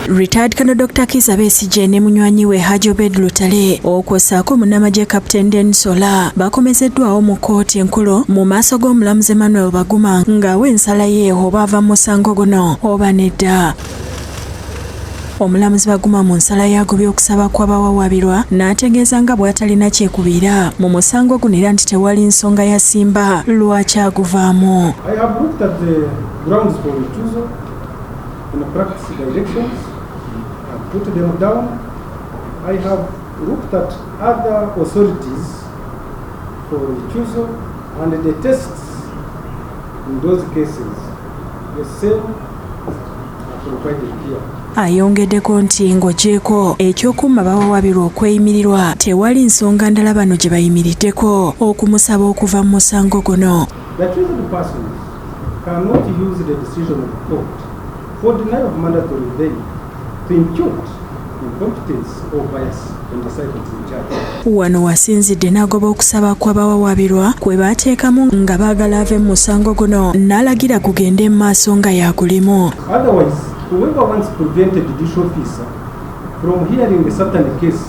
Retired Colonel Dr. Kizza Besigye ne munywanyi we Haji Obed Lutale okwosaako munnamagye Captain Dennis Ola bakomezeddwawo mu kkooti enkulu mu maaso g'omulamuzi Emmanuel Baguma ng'awa ensala ye oba ava mu musango guno oba nedda. Omulamuzi Baguma mu nsala yagobye okusaba kw'abawawaabirwa n'ategeeza nga bw'atalina kyekubiira mu musango guno era nti tewali nsonga yasimba lwaki aguvaamu. I have looked at the grounds for recusal in the practice directions. I put them down. I have looked at other authorities for recusal and the tests in those cases. The same are provided here. Ayongeddeko nti ng'ogyeko ekyokumma bawawaabirwa okweyimirirwa tewali nsonga ndala bano gye bayimiriddeko okumusaba okuva mu musango guno. The accused persons cannot use the decision of the court for denial of mandatory bail to impute incompetence or bias on the side of the judge. Wano wasinzidde n'agoba okusaba kw'abawawaabirwa kwe baateekamu nga baagala ave mu musango guno n'alagira gugende mu maaso nga yagulimu. Otherwise, whoever wants to prevent a judicial officer from hearing a certain case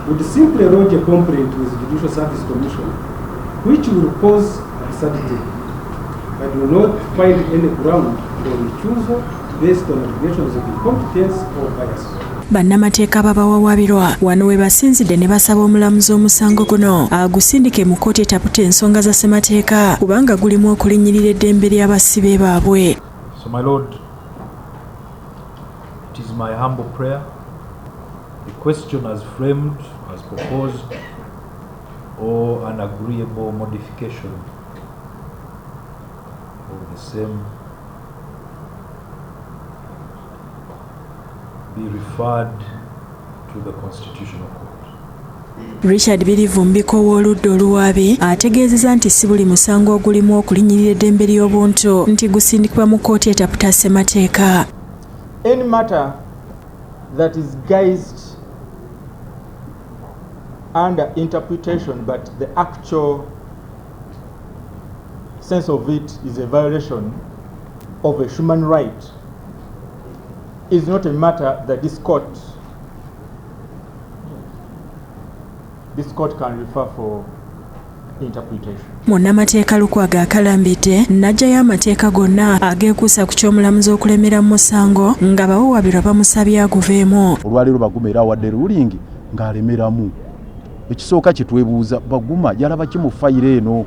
would simply lodge a complaint with the Judicial Service Commission, which will cause absurdity. I do not find any ground for recusal based on allegations of incompetence or bias. Bannamateeka babawawaabirwa wano we basinzidde ne basaba omulamuzi omusango guno agusindike mu kkooti etaputa ensonga za ssemateeka kubanga gulimu okulinnyirira eddembe ly'abasibe baabwe. So my Lord, it is my humble prayer, the question as framed, as proposed, or an agreeable modification of the same be referred to the Constitutional Court. Richard Birivumbiko w'oludda oluwaabi ategeezezza nti si buli musango ogulimu okulinnyirira eddembe ly'obuntu nti gusindikibwa mu kkooti etaputa ssemateeka. Any matter that is guised under interpretation but the actual sense of it is a violation of a human right is not a matter that this court can refer for interpretation. Munnamateeka Lukwago akalambidde n'aggyayo amateeka gonna ageekuusa ku ky'omulamuzi okulemera mu musango nga bawawaabirwa bamusabye aguveemu. Olwaleero Baguma era awadde ruling ng'alemeramu. Ekisooka kye twebuuza Baguma yalaba ki mu fayiro eno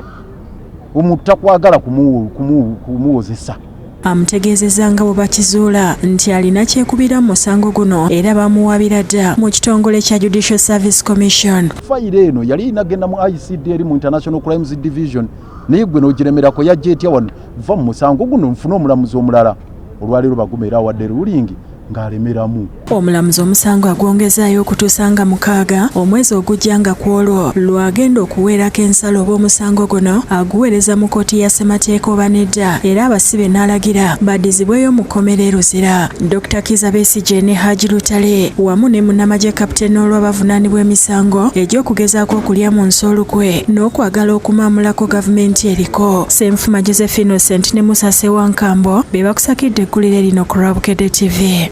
omuntu takwagala kumuwozesa. Amutegeezezza nga bwe bakizuula nti alina kyekubira mu musango guno era bamuwaabira dda mu kitongole kya Judicial Service Commission. Fayiro eno yali inagenda mu ICD eri mu International Crimes Division naye gwe n'ogiremerako yajja etya wano va mu musango guno nfune omulamuzi omulala. Olwaleero Baguma era awadde ruling ng'alemeramu. Omulamuzi omusango agwongezaayo okutuusa nga 6 omwezi ogujja nga kwolwo lwagenda okuweerako ensalo oba omusango guno aguweereza mu kkooti ya ssemateeka oba nedda era abasibe n'alagira baddizibweyo mu kkomera e Luzira. Dr. Kizza Besigye ne Haji Lutale wamu ne munnamagye Captain olw'abavunaanibwa emisango egy'okugezaako okulya mu nsolukwe n'okwagala okumaamulako gavumenti eriko. Ssenfuma Josephine Innocent ne Musa Sewankambo be bakusakidde eggulire lino ku Rabukedde TV.